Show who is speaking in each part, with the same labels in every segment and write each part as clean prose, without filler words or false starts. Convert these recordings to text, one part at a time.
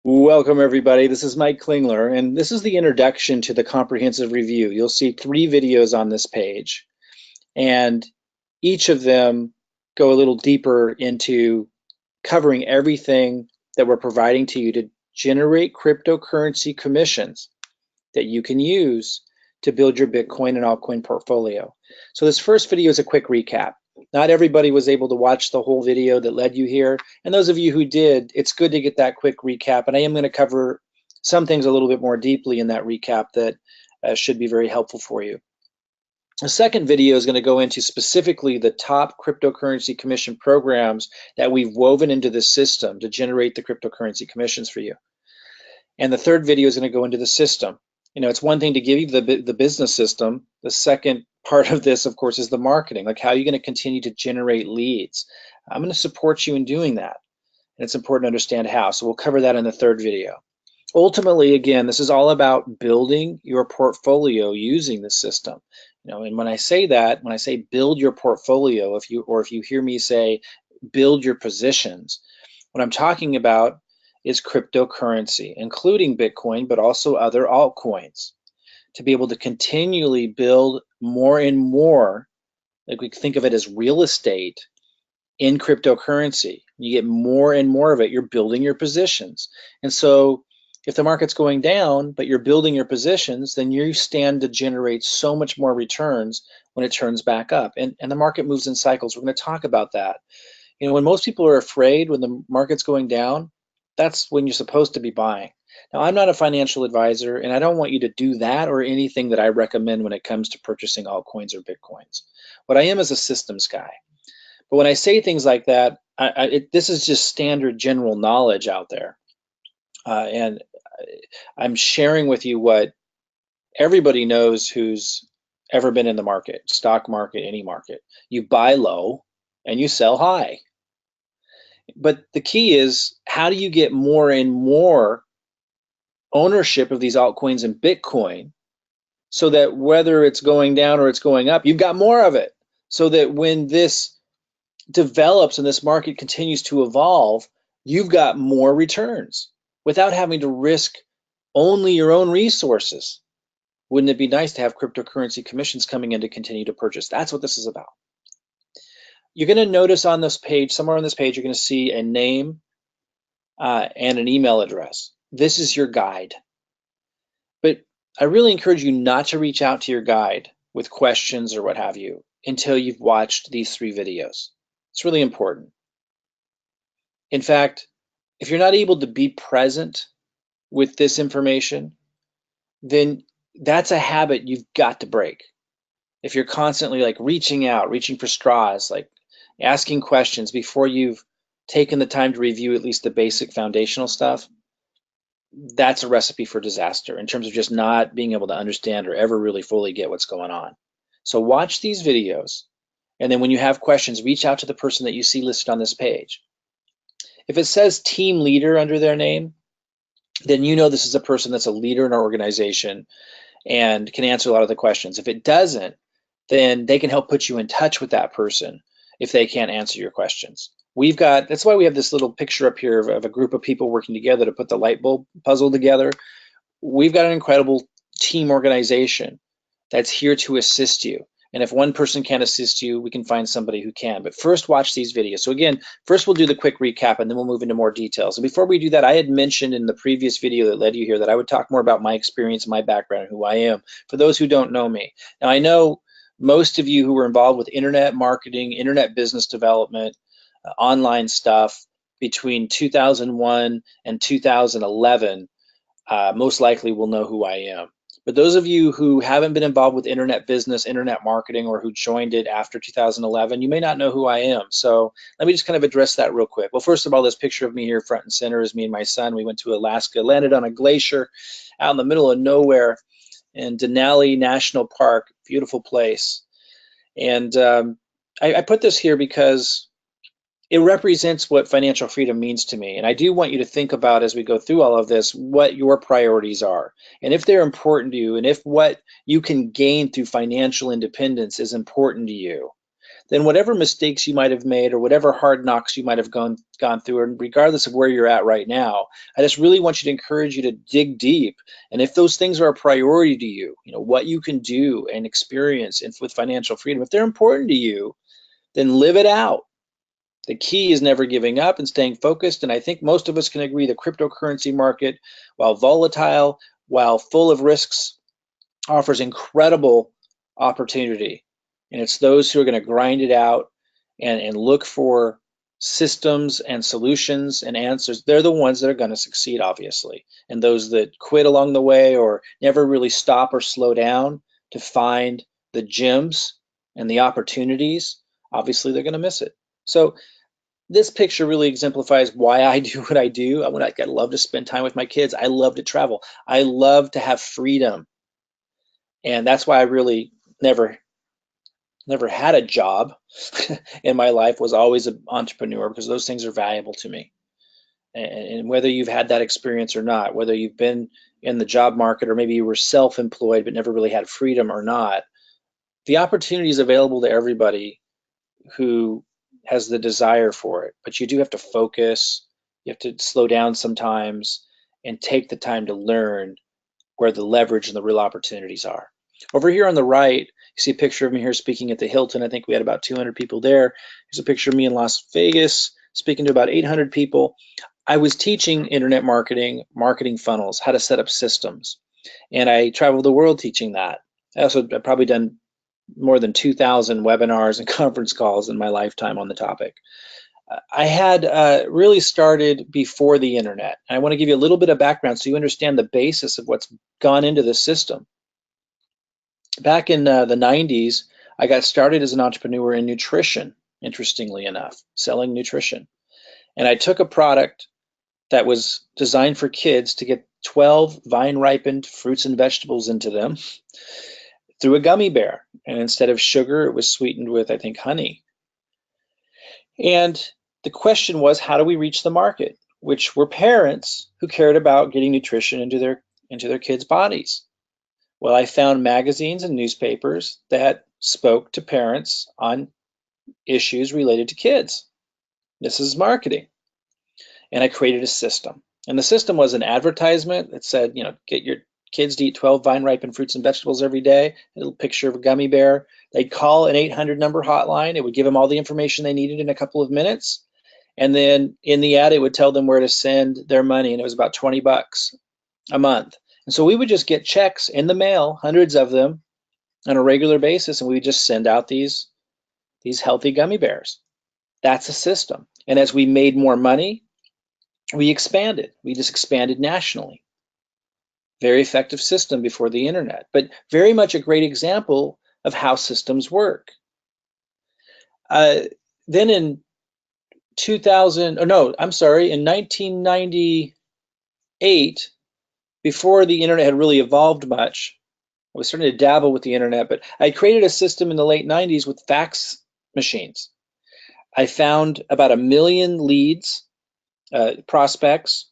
Speaker 1: Welcome, everybody. This is Mike Klingler, and this is the introduction to the comprehensive review. You'll see 3 videos on this page, and each of them go a little deeper into covering everything that we're providing to you to generate cryptocurrency commissions that you can use to build your Bitcoin and altcoin portfolio. So this first video is a quick recap. Not everybody was able to watch the whole video that led you here. And those of you who did, it's good to get that quick recap. And I am going to cover some things a little bit more deeply in that recap that should be very helpful for you. The second video is going to go into specifically the top cryptocurrency commission programs that we've woven into the system to generate the cryptocurrency commissions for you. And the third video is going to go into the system. It's one thing to give you the business system. The second part of this, of course, is the marketing. Like, how are you going to continue to generate leads? I'm going to support you in doing that. And it's important to understand how. So we'll cover that in the third video. Ultimately, again, this is all about building your portfolio using the system. And when I say that, when I say build your portfolio, if you hear me say build your positions, what I'm talking about is cryptocurrency, including Bitcoin, but also other altcoins, to be able to continually build more and more, like we think of it as real estate in cryptocurrency. You get more and more of it, you're building your positions. And so if the market's going down, but you're building your positions, then you stand to generate so much more returns when it turns back up. And the market moves in cycles. We're going to talk about that. When most people are afraid when the market's going down, that's when you're supposed to be buying. Now, I'm not a financial advisor, and I don't want you to do that or anything that I recommend when it comes to purchasing altcoins or Bitcoins. What I am is a systems guy. But when I say things like that, this is just standard general knowledge out there. And I'm sharing with you what everybody knows who's ever been in the market, stock market, any market. You buy low and you sell high. But the key is, how do you get more and more ownership of these altcoins and Bitcoin so that whether it's going down or it's going up, you've got more of it, so that when this develops and this market continues to evolve, you've got more returns without having to risk only your own resources. Wouldn't it be nice to have cryptocurrency commissions coming in to continue to purchase? That's what this is about. You're going to notice on this page, somewhere on this page, you're going to see a name and an email address. This is your guide. But I really encourage you not to reach out to your guide with questions or what have you until you've watched these 3 videos. It's really important. In fact, if you're not able to be present with this information, then that's a habit you've got to break. If you're constantly like reaching out, reaching for straws, like asking questions before you've taken the time to review at least the basic foundational stuff, that's a recipe for disaster in terms of just not being able to understand or ever really fully get what's going on. So watch these videos, and then when you have questions, reach out to the person that you see listed on this page. If it says team leader under their name, then you know this is a person that's a leader in our organization and can answer a lot of the questions. If it doesn't, then they can help put you in touch with that person if they can't answer your questions. That's why we have this little picture up here of a group of people working together to put the light bulb puzzle together. We've got an incredible team organization that's here to assist you. And if one person can't assist you, we can find somebody who can. But first, watch these videos. So again, first we'll do the quick recap and then we'll move into more details. And before we do that, I had mentioned in the previous video that led you here that I would talk more about my experience, my background, and who I am, for those who don't know me. Now, I know most of you who were involved with internet marketing, internet business development, online stuff between 2001 and 2011 most likely will know who I am. But those of you who haven't been involved with internet business, internet marketing, or who joined it after 2011, you may not know who I am. So let me just kind of address that real quick. Well, first of all, this picture of me here front and center is me and my son. We went to Alaska, landed on a glacier out in the middle of nowhere in Denali National Park, beautiful place. And I put this here because it represents what financial freedom means to me. And I do want you to think about, as we go through all of this, what your priorities are. And if they're important to you, and if what you can gain through financial independence is important to you, then whatever mistakes you might have made or whatever hard knocks you might have gone through, and regardless of where you're at right now, I just really want you to encourage you to dig deep. And if those things are a priority to you, what you can do and experience with financial freedom, if they're important to you, then live it out. The key is never giving up and staying focused. And I think most of us can agree the cryptocurrency market, while volatile, while full of risks, offers incredible opportunity. And it's those who are going to grind it out and look for systems and solutions and answers. They're the ones that are going to succeed, obviously. And those that quit along the way or never really stop or slow down to find the gems and the opportunities, obviously they're going to miss it. So this picture really exemplifies why I do what I do. I love to spend time with my kids. I love to travel. I love to have freedom. And that's why I really never had a job in my life, was always an entrepreneur, because those things are valuable to me. And whether you've had that experience or not, whether you've been in the job market or maybe you were self-employed but never really had freedom or not, the opportunity is available to everybody who has the desire for it. But you do have to focus, you have to slow down sometimes and take the time to learn where the leverage and the real opportunities are. Over here on the right, you see a picture of me here speaking at the Hilton. I think we had about 200 people there. Here's a picture of me in Las Vegas speaking to about 800 people. I was teaching internet marketing, marketing funnels, how to set up systems. And I traveled the world teaching that. I've probably done more than 2,000 webinars and conference calls in my lifetime on the topic. I had really started before the internet. And I want to give you a little bit of background so you understand the basis of what's gone into the system. Back in the 90s, I got started as an entrepreneur in nutrition, interestingly enough, selling nutrition. And I took a product that was designed for kids to get 12 vine-ripened fruits and vegetables into them through a gummy bear. And instead of sugar, it was sweetened with, I think, honey. And the question was, how do we reach the market? Which were parents who cared about getting nutrition into their kids' bodies. Well, I found magazines and newspapers that spoke to parents on issues related to kids. This is marketing. And I created a system. And the system was an advertisement that said, get your kids to eat 12 vine-ripened fruits and vegetables every day, a little picture of a gummy bear. They'd call an 800 number hotline. It would give them all the information they needed in a couple of minutes. And then in the ad, it would tell them where to send their money. And it was about 20 bucks a month. And so we would just get checks in the mail, hundreds of them on a regular basis, and we would just send out these healthy gummy bears. That's a system. And as we made more money, we expanded. We just expanded nationally. Very effective system before the internet, but very much a great example of how systems work. Then in 1998, before the internet had really evolved much, I was starting to dabble with the internet, but I created a system in the late 90s with fax machines. I found about 1 million leads, prospects,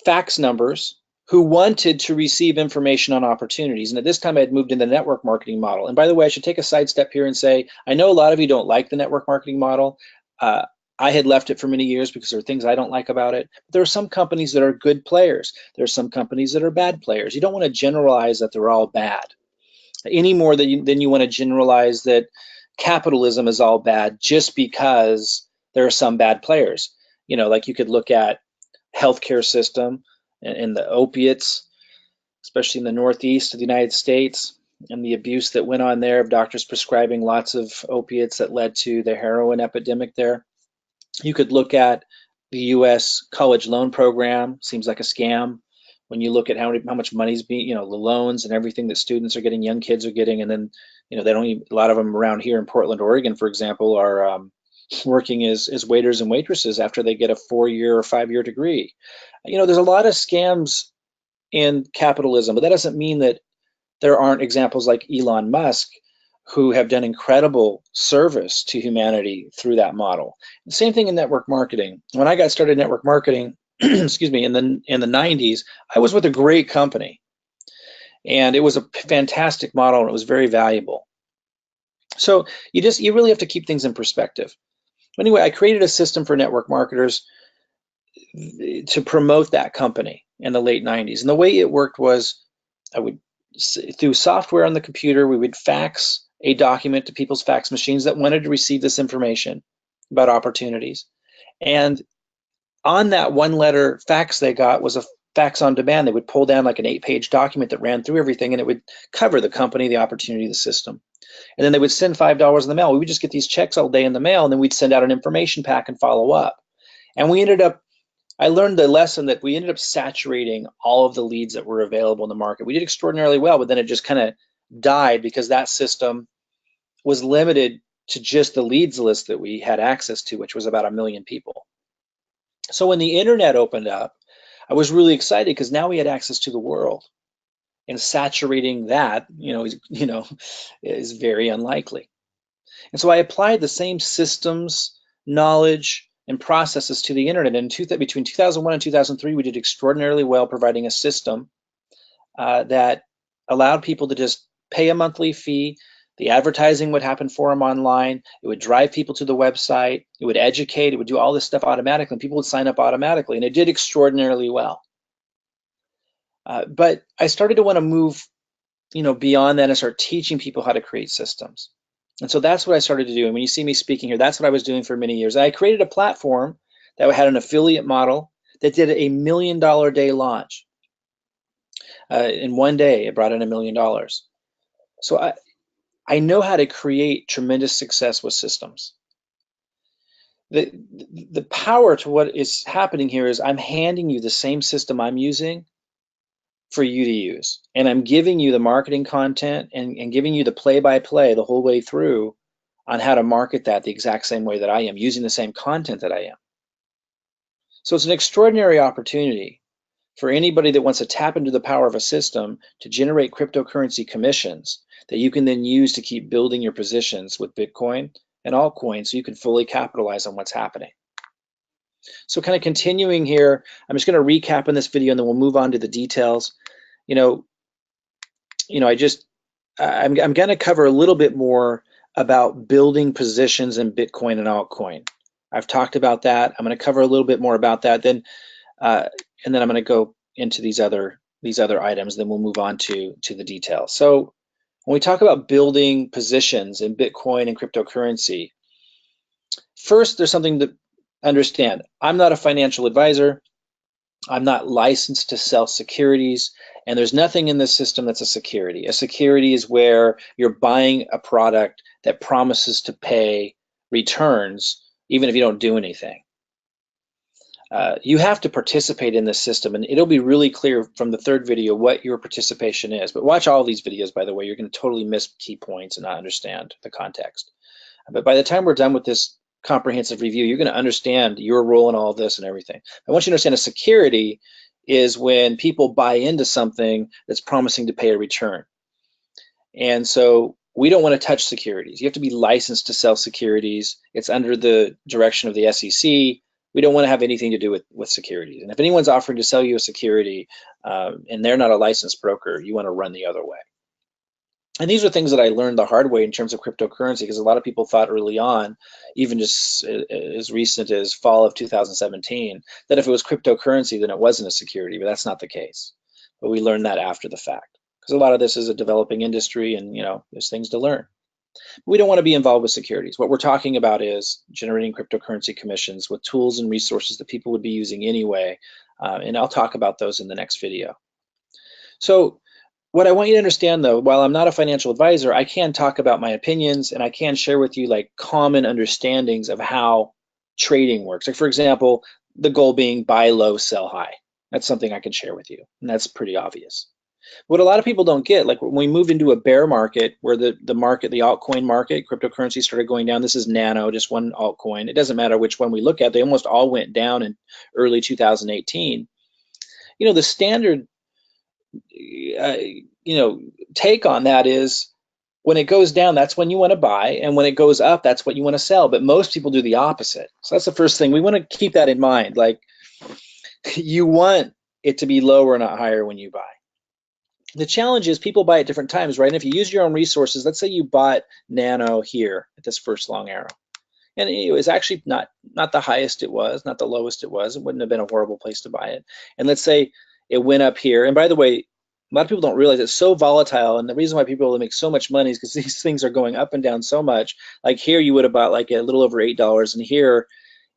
Speaker 1: fax numbers, who wanted to receive information on opportunities. And at this time, I had moved into the network marketing model. And by the way, I should take a sidestep here and say, I know a lot of you don't like the network marketing model. I had left it for many years because there are things I don't like about it. But there are some companies that are good players. There are some companies that are bad players. You don't want to generalize that they're all bad any more than you want to generalize that capitalism is all bad just because there are some bad players. Like you could look at healthcare system and the opiates, especially in the Northeast of the United States, and the abuse that went on there of doctors prescribing lots of opiates that led to the heroin epidemic there. You could look at the U.S. college loan program, seems like a scam. When you look at how much money's being, the loans and everything that students are getting, young kids are getting, and then, they don't even, a lot of them around here in Portland, Oregon, for example, are working as waiters and waitresses after they get a 4-year or 5-year degree. There's a lot of scams in capitalism, but that doesn't mean that there aren't examples like Elon Musk who have done incredible service to humanity through that model. The same thing in network marketing. When I got started in network marketing, excuse me, in the 90s, I was with a great company, and it was a fantastic model, and it was very valuable. So you really have to keep things in perspective. Anyway, I created a system for network marketers to promote that company in the late 90s. And the way it worked was I would, through software on the computer, we would fax a document to people's fax machines that wanted to receive this information about opportunities. And on that one letter fax they got was a fax on demand. They would pull down like an 8-page document that ran through everything, and it would cover the company, the opportunity, the system. And then they would send $5 in the mail. We would just get these checks all day in the mail, and then we'd send out an information pack and follow up. And I learned the lesson that we ended up saturating all of the leads that were available in the market. We did extraordinarily well, but then it just kind of died because that system was limited to just the leads list that we had access to, which was about 1 million people. So when the internet opened up, I was really excited because now we had access to the world, and saturating that, is very unlikely. And so I applied the same systems, knowledge, and processes to the internet. And between 2001 and 2003, we did extraordinarily well providing a system that allowed people to just pay a monthly fee. The advertising would happen for them online. It would drive people to the website. It would educate. It would do all this stuff automatically, and people would sign up automatically. And it did extraordinarily well. But I started to want to move, beyond that and start teaching people how to create systems. And so that's what I started to do. And when you see me speaking here, that's what I was doing for many years. I created a platform that had an affiliate model that did a $1 million day launch. In one day, it brought in $1 million. So I know how to create tremendous success with systems. The power to what is happening here is I'm handing you the same system I'm using for you to use. And I'm giving you the marketing content and giving you the play-by-play the whole way through on how to market that the exact same way that I am, using the same content that I am. So it's an extraordinary opportunity for anybody that wants to tap into the power of a system to generate cryptocurrency commissions that you can then use to keep building your positions with Bitcoin and altcoins so you can fully capitalize on what's happening. So kind of continuing here, I'm just going to recap in this video and then we'll move on to the details. I'm going to cover a little bit more about building positions in Bitcoin and altcoin. I've talked about that. I'm going to cover a little bit more about that. And then I'm going to go into these other items. Then we'll move on to the details. So when we talk about building positions in Bitcoin and cryptocurrency, first there's something to understand. I'm not a financial advisor. I'm not licensed to sell securities, and there's nothing in this system that's a security. A security is where you're buying a product that promises to pay returns even if you don't do anything. You have to participate in this system, and it'll be really clear from the third video what your participation is. But watch all these videos, by the way. You're going to totally miss key points and not understand the context. But by the time we're done with this comprehensive review, you're going to understand your role in all of this and everything. I want you to understand a security is when people buy into something that's promising to pay a return. And so we don't want to touch securities. You have to be licensed to sell securities. It's under the direction of the SEC. We don't want to have anything to do with securities. And if anyone's offering to sell you a security and they're not a licensed broker, you want to run the other way. And these are things that I learned the hard way in terms of cryptocurrency, because a lot of people thought early on, even just as recent as fall of 2017, that if it was cryptocurrency, then it wasn't a security, but that's not the case. But we learned that after the fact, because a lot of this is a developing industry and, there's things to learn. We don't want to be involved with securities. What we're talking about is generating cryptocurrency commissions with tools and resources that people would be using anyway. And I'll talk about those in the next video. So what I want you to understand, though, while I'm not a financial advisor, I can talk about my opinions and I can share with you like common understandings of how trading works. Like, for example, the goal being buy low, sell high. That's something I can share with you, and that's pretty obvious. What a lot of people don't get, like when we moved into a bear market where the altcoin market, cryptocurrency started going down. This is Nano, just one altcoin. It doesn't matter which one we look at. They almost all went down in early 2018. The standard take on that is when it goes down, that's when you want to buy, and when it goes up, that's what you want to sell. But most people do the opposite. So that's the first thing. We want to keep that in mind. Like, you want it to be lower, not higher when you buy. The challenge is people buy at different times, right? And if you use your own resources, let's say you bought Nano here at this first long arrow, and it was actually not the highest it was, not the lowest it was. It wouldn't have been a horrible place to buy it. And let's say it went up here. And by the way, a lot of people don't realize it's so volatile. And the reason why people make so much money is because these things are going up and down so much. Like here, you would have bought like a little over $8, and here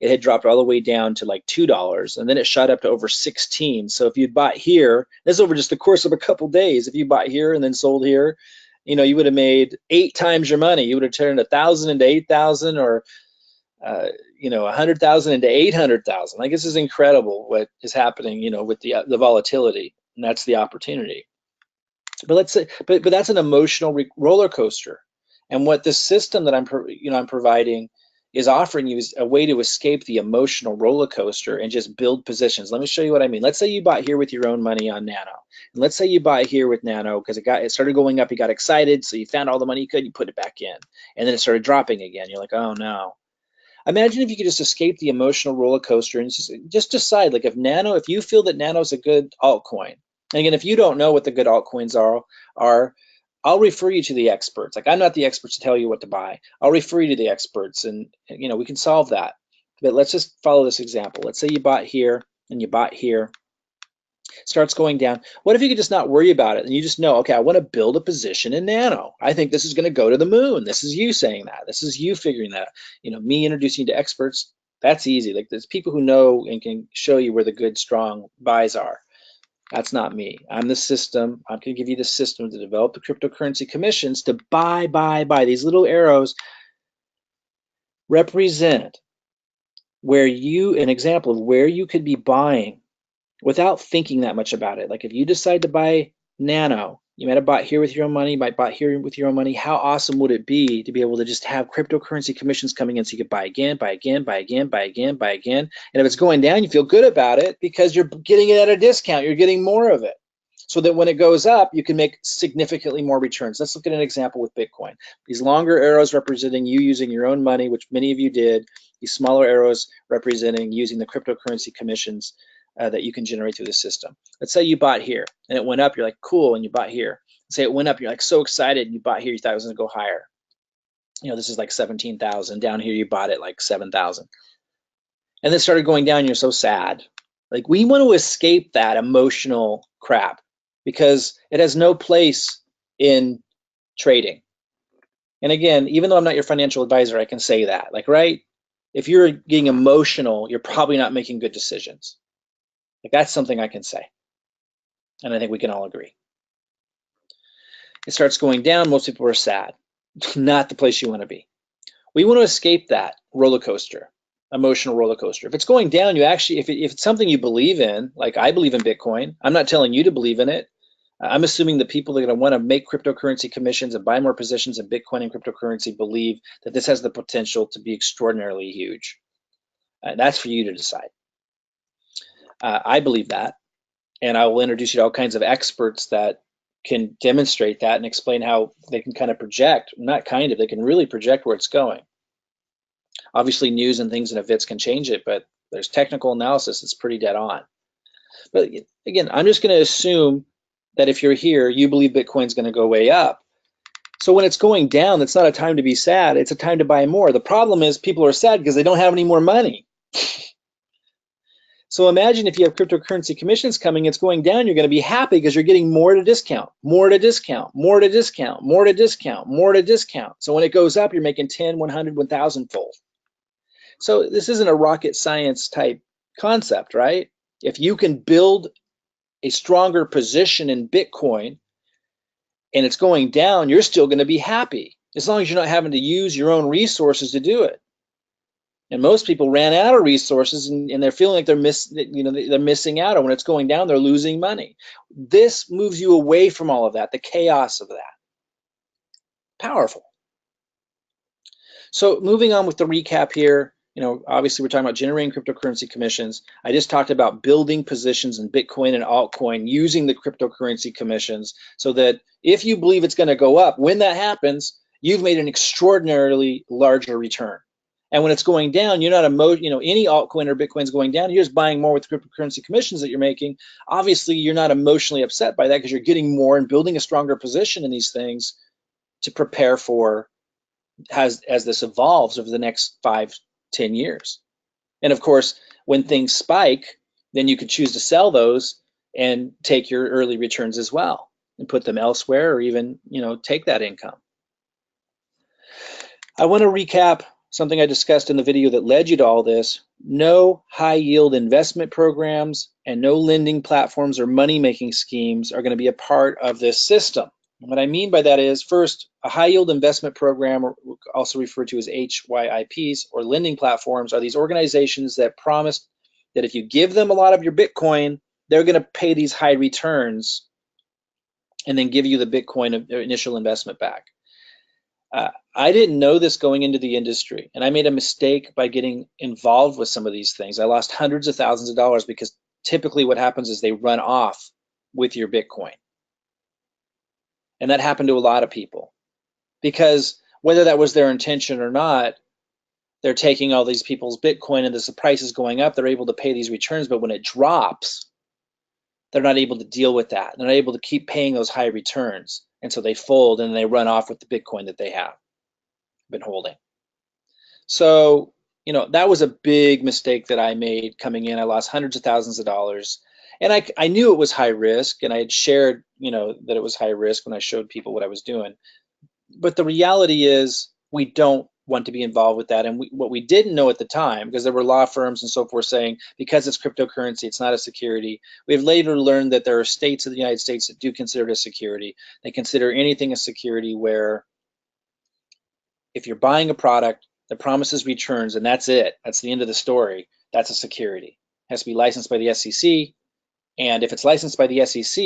Speaker 1: it had dropped all the way down to like $2, and then it shot up to over 16. So if you'd bought here, this is over just the course of a couple days. If you bought here and then sold here, you know, you would have made 8 times your money. You would have turned 1,000 into 8,000, or you know, 100,000 into 800,000. Like, this is incredible what is happening, you know, with the volatility, and that's the opportunity. But let's say, but that's an emotional roller coaster, and what this system that I'm providing is offering you is a way to escape the emotional roller coaster and just build positions. Let me show you what I mean. Let's say you bought here with your own money on Nano, and let's say you bought here with Nano because it started going up, you got excited, so you found all the money you could, you put it back in, and then it started dropping again. You're like, oh no. Imagine if you could just escape the emotional roller coaster and just decide, like, if you feel that Nano is a good altcoin, and again, if you don't know what the good altcoins are, I'll refer you to the experts. Like, I'm not the experts to tell you what to buy. I'll refer you to the experts, and you know, we can solve that. But let's just follow this example. Let's say you bought here and you bought here. Starts going down. What if you could just not worry about it and you just know, okay, I want to build a position in Nano. I think this is going to go to the moon. This is you saying that. This is you figuring that out. You know, me introducing you to experts, that's easy. Like, there's people who know and can show you where the good, strong buys are. That's not me. I'm the system. I'm going to give you the system to develop the cryptocurrency commissions to buy. These little arrows represent an example of where you could be buying without thinking that much about it. Like, if you decide to buy Nano, you might have bought here with your own money, you might buy here with your own money. How awesome would it be to be able to just have cryptocurrency commissions coming in so you could buy again, buy again, buy again, buy again, buy again. And if it's going down, you feel good about it because you're getting it at a discount. You're getting more of it. So that when it goes up, you can make significantly more returns. Let's look at an example with Bitcoin. These longer arrows representing you using your own money, which many of you did. These smaller arrows representing using the cryptocurrency commissions that you can generate through the system. Let's say you bought here and it went up, you're like, cool, and you bought here. Let's say it went up, you're like so excited, and you bought here, you thought it was gonna go higher. You know, this is like 17,000. Down here, you bought it like 7,000. And then it started going down, you're so sad. Like, we want to escape that emotional crap because it has no place in trading. And again, even though I'm not your financial advisor, I can say that. Like, right? If you're getting emotional, you're probably not making good decisions. Like, that's something I can say. And I think we can all agree. It starts going down, most people are sad. Not the place you want to be. We want to escape that roller coaster, emotional roller coaster. If it's going down, you actually, if it's something you believe in, like I believe in Bitcoin, I'm not telling you to believe in it. I'm assuming that people that are going to want to make cryptocurrency commissions and buy more positions in Bitcoin and cryptocurrency believe that this has the potential to be extraordinarily huge. That's for you to decide. I believe that, and I will introduce you to all kinds of experts that can demonstrate that and explain how they can kind of project, they can really project where it's going. Obviously, news and things and events can change it, but there's technical analysis that's pretty dead on. But again, I'm just going to assume that if you're here, you believe Bitcoin's going to go way up. So when it's going down, it's not a time to be sad. It's a time to buy more. The problem is people are sad because they don't have any more money. So imagine if you have cryptocurrency commissions coming, it's going down, you're going to be happy because you're getting more at a discount, more at a discount, more at a discount, more at a discount, more at a discount. So when it goes up, you're making 10, 100, 1,000 fold. So this isn't a rocket science type concept, right? If you can build a stronger position in Bitcoin and it's going down, you're still going to be happy as long as you're not having to use your own resources to do it. And most people ran out of resources and they're feeling like they're missing out, and when it's going down, they're losing money. This moves you away from all of that, the chaos of that. Powerful. So moving on with the recap here, obviously we're talking about generating cryptocurrency commissions. I just talked about building positions in Bitcoin and altcoin using the cryptocurrency commissions so that if you believe it's going to go up, when that happens, you've made an extraordinarily larger return. And when it's going down, you're not any altcoin or Bitcoin's going down, you're just buying more with cryptocurrency commissions that you're making. Obviously, you're not emotionally upset by that because you're getting more and building a stronger position in these things to prepare for as this evolves over the next 5-10 years. And of course, when things spike, then you could choose to sell those and take your early returns as well and put them elsewhere, or even take that income. I want to recap something I discussed in the video that led you to all this. No high yield investment programs and no lending platforms or money making schemes are going to be a part of this system. And what I mean by that is, first, a high yield investment program, or also referred to as HYIPs, or lending platforms, are these organizations that promise that if you give them a lot of your Bitcoin, they're going to pay these high returns and then give you the Bitcoin initial investment back. I didn't know this going into the industry, and I made a mistake by getting involved with some of these things. I lost hundreds of thousands of dollars because typically what happens is they run off with your Bitcoin. And that happened to a lot of people, because whether that was their intention or not, they're taking all these people's Bitcoin, and as the price is going up, they're able to pay these returns, but when it drops, they're not able to deal with that. They're not able to keep paying those high returns. And so they fold and they run off with the Bitcoin that they have been holding. So, that was a big mistake that I made coming in. I lost hundreds of thousands of dollars. And I knew it was high risk, and I had shared, that it was high risk when I showed people what I was doing. But the reality is we don't want to be involved with that. And what we didn't know at the time, because there were law firms and so forth saying, because it's cryptocurrency, it's not a security. We've later learned that there are states of the United States that do consider it a security. They consider anything a security where if you're buying a product that promises returns and that's it, that's the end of the story, that's a security. It has to be licensed by the SEC. And if it's licensed by the SEC,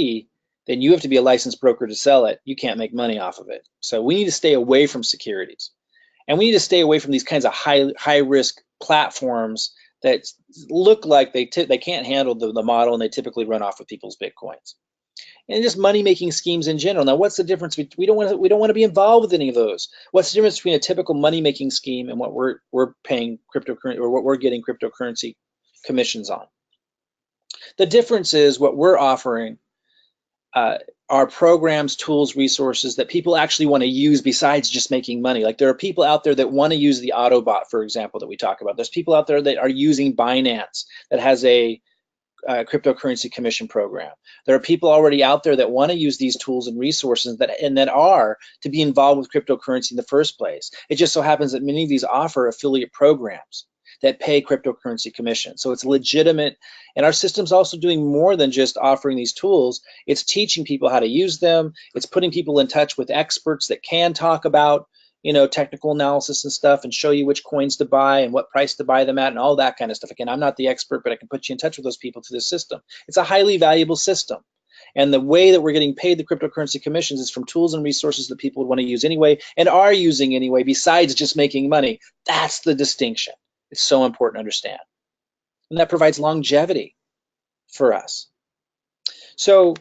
Speaker 1: then you have to be a licensed broker to sell it. You can't make money off of it. So we need to stay away from securities. And we need to stay away from these kinds of high risk platforms that look like they can't handle the model, and they typically run off with people's Bitcoins. And just money making schemes in general. Now, what's the difference? We don't want to be involved with any of those. What's the difference between a typical money making scheme and what we're paying cryptocurrency, or what we're getting cryptocurrency commissions on? The difference is what we're offering are programs, tools, resources that people actually want to use besides just making money. Like, there are people out there that want to use the Autobot, for example, that we talk about. There's people out there that are using Binance that has a cryptocurrency commission program. There are people already out there that want to use these tools and resources that are to be involved with cryptocurrency in the first place. It just so happens that many of these offer affiliate programs that pay cryptocurrency commission. So it's legitimate. And our system's also doing more than just offering these tools. It's teaching people how to use them. It's putting people in touch with experts that can talk about, technical analysis and stuff, and show you which coins to buy and what price to buy them at and all that kind of stuff. Again, I'm not the expert, but I can put you in touch with those people through this system. It's a highly valuable system. And the way that we're getting paid the cryptocurrency commissions is from tools and resources that people would want to use anyway and are using anyway, besides just making money. That's the distinction. It's so important to understand. And that provides longevity for us. So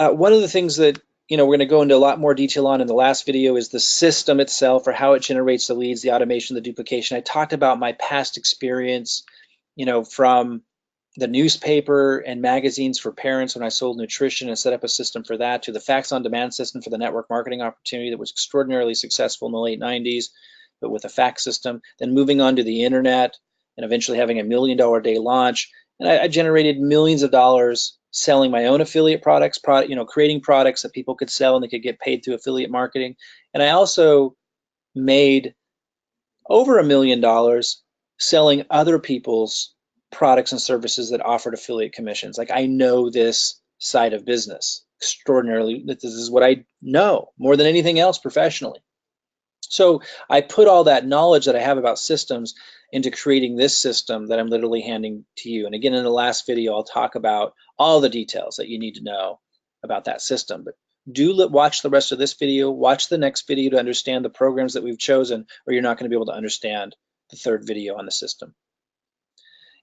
Speaker 1: one of the things that we're going to go into a lot more detail on in the last video is the system itself, or how it generates the leads, the automation, the duplication. I talked about my past experience, from the newspaper and magazines for parents when I sold nutrition and set up a system for that, to the fax on demand system for the network marketing opportunity that was extraordinarily successful in the late 90s, but with a fax system, then moving on to the internet and eventually having $1 million a day launch. And I generated millions of dollars selling my own affiliate products, creating products that people could sell and they could get paid through affiliate marketing. And I also made over $1 million selling other people's products and services that offered affiliate commissions. Like, I know this side of business extraordinarily. This is what I know more than anything else professionally. So I put all that knowledge that I have about systems into creating this system that I'm literally handing to you. And again, in the last video, I'll talk about all the details that you need to know about that system. But do watch the rest of this video, watch the next video to understand the programs that we've chosen, or you're not going to be able to understand the third video on the system.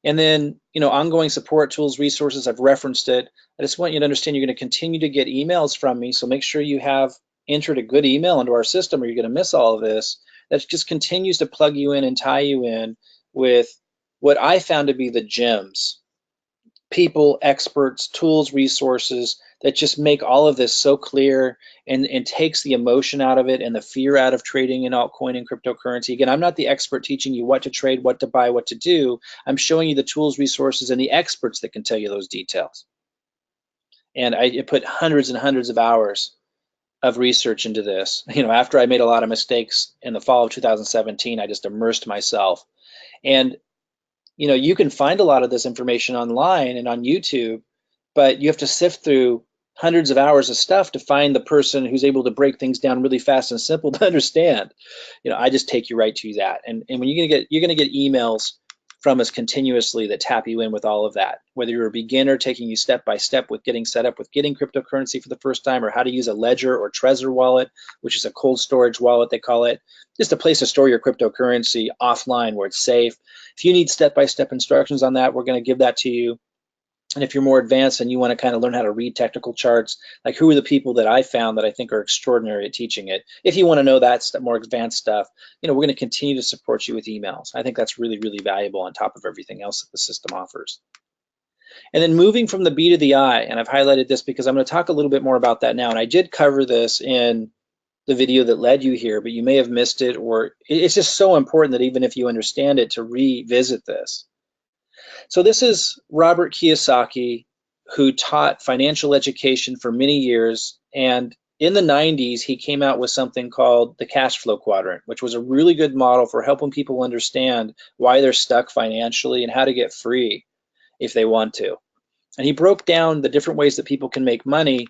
Speaker 1: And then, ongoing support, tools, resources, I've referenced it. I just want you to understand you're going to continue to get emails from me, so make sure you have entered a good email into our system, or you're going to miss all of this. that just continues to plug you in and tie you in with what I found to be the gems, people, experts, tools, resources that just make all of this so clear and takes the emotion out of it and the fear out of trading in altcoin and cryptocurrency. Again, I'm not the expert teaching you what to trade, what to buy, what to do. I'm showing you the tools, resources, and the experts that can tell you those details. And I put hundreds and hundreds of hours of research into this. After I made a lot of mistakes in the fall of 2017, I just immersed myself. And you can find a lot of this information online and on YouTube, but you have to sift through hundreds of hours of stuff to find the person who's able to break things down really fast and simple to understand. I just take you right to that. And when you're gonna get emails from us continuously that tap you in with all of that, whether you're a beginner taking you step by step with getting set up with getting cryptocurrency for the first time, or how to use a Ledger or Trezor wallet, which is a cold storage wallet, they call it, just a place to store your cryptocurrency offline where it's safe. If you need step-by-step instructions on that, we're going to give that to you. And if you're more advanced and you want to kind of learn how to read technical charts, like who are the people that I found that I think are extraordinary at teaching it, if you want to know that more advanced stuff, we're going to continue to support you with emails. I think that's really, really valuable on top of everything else that the system offers. And then moving from the B to the I, and I've highlighted this because I'm going to talk a little bit more about that now. And I did cover this in the video that led you here, but you may have missed it, or it's just so important that even if you understand it, to revisit this. So this is Robert Kiyosaki, who taught financial education for many years. And in the 90s, he came out with something called the cash flow quadrant, which was a really good model for helping people understand why they're stuck financially and how to get free if they want to. And he broke down the different ways that people can make money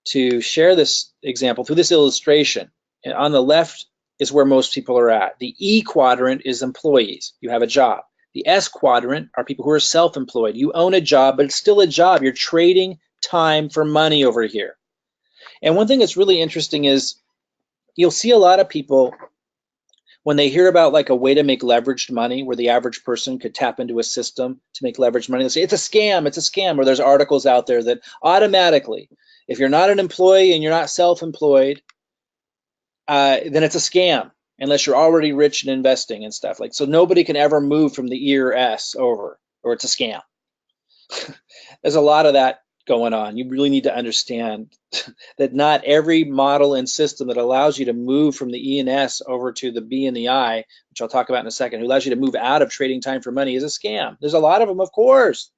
Speaker 1: to share this example through this illustration. And on the left is where most people are at. The E quadrant is employees. You have a job. The S quadrant are people who are self-employed. You own a job, but it's still a job. You're trading time for money over here. And one thing that's really interesting is you'll see a lot of people, when they hear about like a way to make leveraged money where the average person could tap into a system to make leveraged money, they say, it's a scam, it's a scam. Or there's articles out there that automatically, if you're not an employee and you're not self-employed, then it's a scam, unless you're already rich and investing and stuff. So nobody can ever move from the E or S over, or it's a scam. There's a lot of that going on. You really need to understand that not every model and system that allows you to move from the E and S over to the B and the I, which I'll talk about in a second, who allows you to move out of trading time for money, is a scam. There's a lot of them, of course,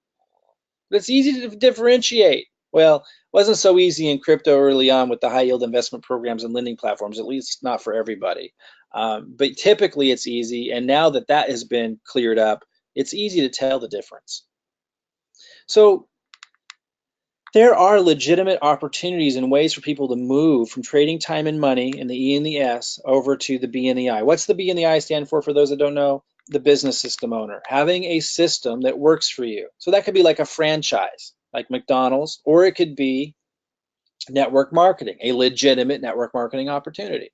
Speaker 1: but it's easy to differentiate. Well, it wasn't so easy in crypto early on with the high yield investment programs and lending platforms, at least not for everybody. But typically it's easy. And now that that has been cleared up, it's easy to tell the difference. So there are legitimate opportunities and ways for people to move from trading time and money in the E and the S over to the B and the I. What's the B and the I stand for those that don't know? The business system owner, having a system that works for you. So that could be like a franchise, like McDonald's, or it could be network marketing, a legitimate network marketing opportunity,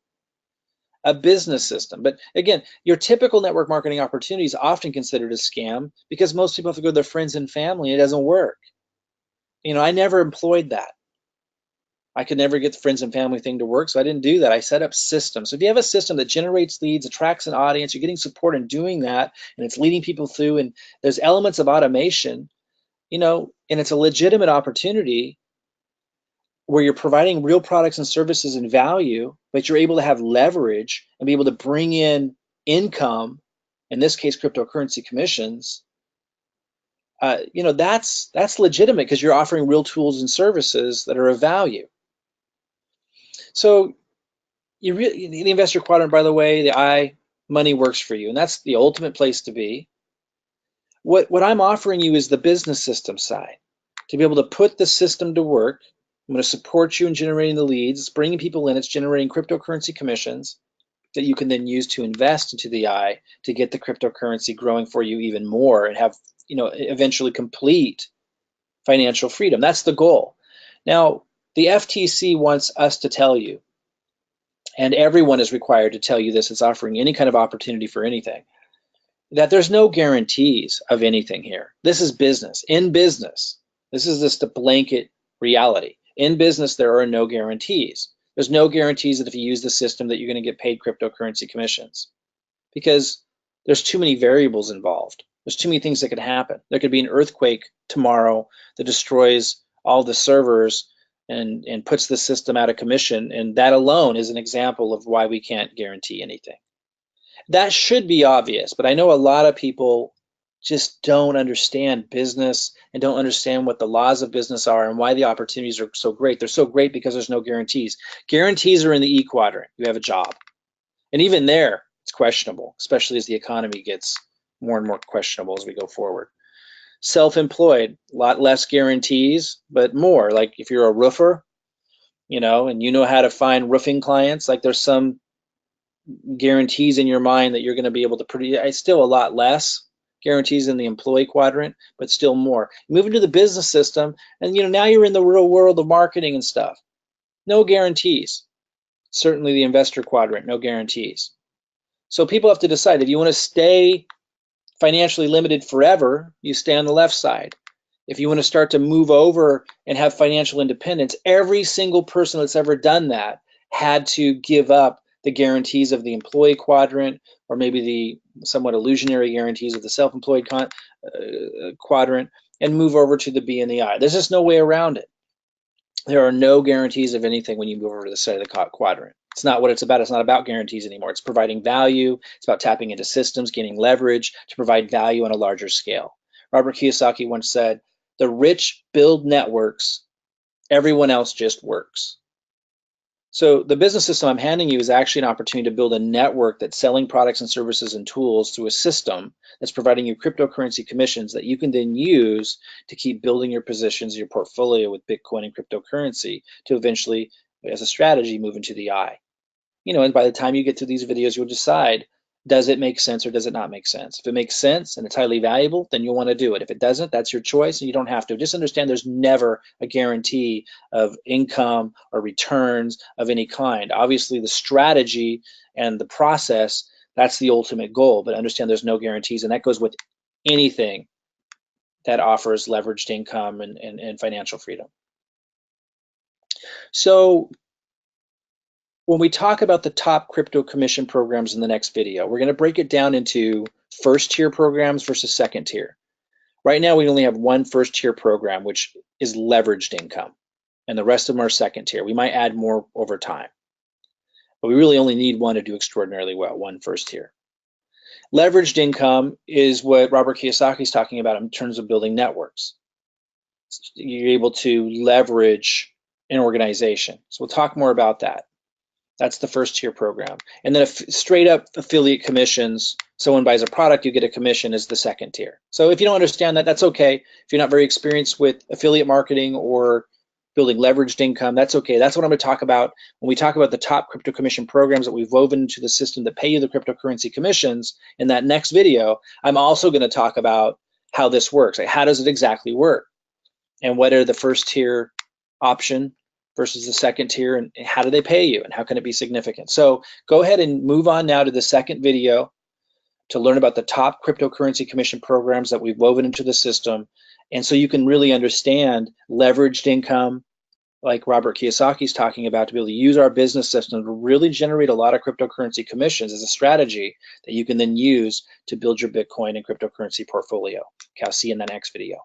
Speaker 1: a business system. But again, your typical network marketing opportunity is often considered a scam because most people have to go to their friends and family and it doesn't work. I never employed that. I could never get the friends and family thing to work, so I didn't do that. I set up systems. So if you have a system that generates leads, attracts an audience, you're getting support in doing that, and it's leading people through, and there's elements of automation, and it's a legitimate opportunity where you're providing real products and services and value, but you're able to have leverage and be able to bring in income, in this case, cryptocurrency commissions. That's legitimate because you're offering real tools and services that are of value. So the investor quadrant, by the way, the I, money works for you, and that's the ultimate place to be. What I'm offering you is the business system side, to be able to put the system to work. I'm going to support you in generating the leads. It's bringing people in. It's generating cryptocurrency commissions that you can then use to invest into the I to get the cryptocurrency growing for you even more and have, eventually complete financial freedom. That's the goal. Now, the FTC wants us to tell you, and everyone is required to tell you this, it's offering any kind of opportunity for anything, that there's no guarantees of anything here. This is business. In business, this is just a blanket reality. In business, there are no guarantees. There's no guarantees that if you use the system that you're going to get paid cryptocurrency commissions, because there's too many variables involved. There's too many things that could happen. There could be an earthquake tomorrow that destroys all the servers and puts the system out of commission, and that alone is an example of why we can't guarantee anything. That should be obvious, but I know a lot of people just don't understand business and don't understand what the laws of business are and why the opportunities are so great. They're so great because there's no guarantees. Guarantees are in the E quadrant. You have a job. And even there, it's questionable, especially as the economy gets more and more questionable as we go forward. Self-employed, a lot less guarantees, but more. Like if you're a roofer, and you know how to find roofing clients, like there's some guarantees in your mind that you're going to be able to produce. It's still a lot less guarantees in the employee quadrant, but still more. Move into the business system, and now you're in the real world of marketing and stuff. No guarantees. Certainly the investor quadrant, no guarantees. So people have to decide if you want to stay financially limited forever, you stay on the left side. If you want to start to move over and have financial independence, every single person that's ever done that had to give up the guarantees of the employee quadrant, or maybe the somewhat illusionary guarantees of the self-employed quadrant, and move over to the B and the I. There's just no way around it. There are no guarantees of anything when you move over to the side of the quadrant. It's not what it's about. It's not about guarantees anymore. It's providing value. It's about tapping into systems, gaining leverage to provide value on a larger scale. Robert Kiyosaki once said, "The rich build networks, everyone else just works." So the business system I'm handing you is actually an opportunity to build a network that's selling products and services and tools through a system that's providing you cryptocurrency commissions that you can then use to keep building your positions, your portfolio with Bitcoin and cryptocurrency to eventually, as a strategy, move into the I. And by the time you get through these videos, you'll decide, does it make sense or does it not make sense? If it makes sense and it's highly valuable, then you'll want to do it. If it doesn't, that's your choice and you don't have to. Just understand there's never a guarantee of income or returns of any kind. Obviously, the strategy and the process, that's the ultimate goal, but understand there's no guarantees, and that goes with anything that offers leveraged income and financial freedom. So when we talk about the top crypto commission programs in the next video, we're going to break it down into first tier programs versus second tier. Right now, we only have one first tier program, which is leveraged income, and the rest of them are second tier. We might add more over time, but we really only need one to do extraordinarily well, one first tier. Leveraged income is what Robert Kiyosaki is talking about in terms of building networks. You're able to leverage an organization. So we'll talk more about that. That's the first tier program. And then straight up affiliate commissions, someone buys a product, you get a commission, is the second tier. So if you don't understand that, that's okay. If you're not very experienced with affiliate marketing or building leveraged income, that's okay. That's what I'm going to talk about when we talk about the top crypto commission programs that we've woven into the system that pay you the cryptocurrency commissions. In that next video, I'm also going to talk about how this works. Like, how does it exactly work? And what are the first tier option versus the second tier, and how do they pay you, and how can it be significant? So go ahead and move on now to the second video to learn about the top cryptocurrency commission programs that we've woven into the system, and so you can really understand leveraged income, like Robert Kiyosaki is talking about, to be able to use our business system to really generate a lot of cryptocurrency commissions as a strategy that you can then use to build your Bitcoin and cryptocurrency portfolio. Okay, I'll see you in the next video.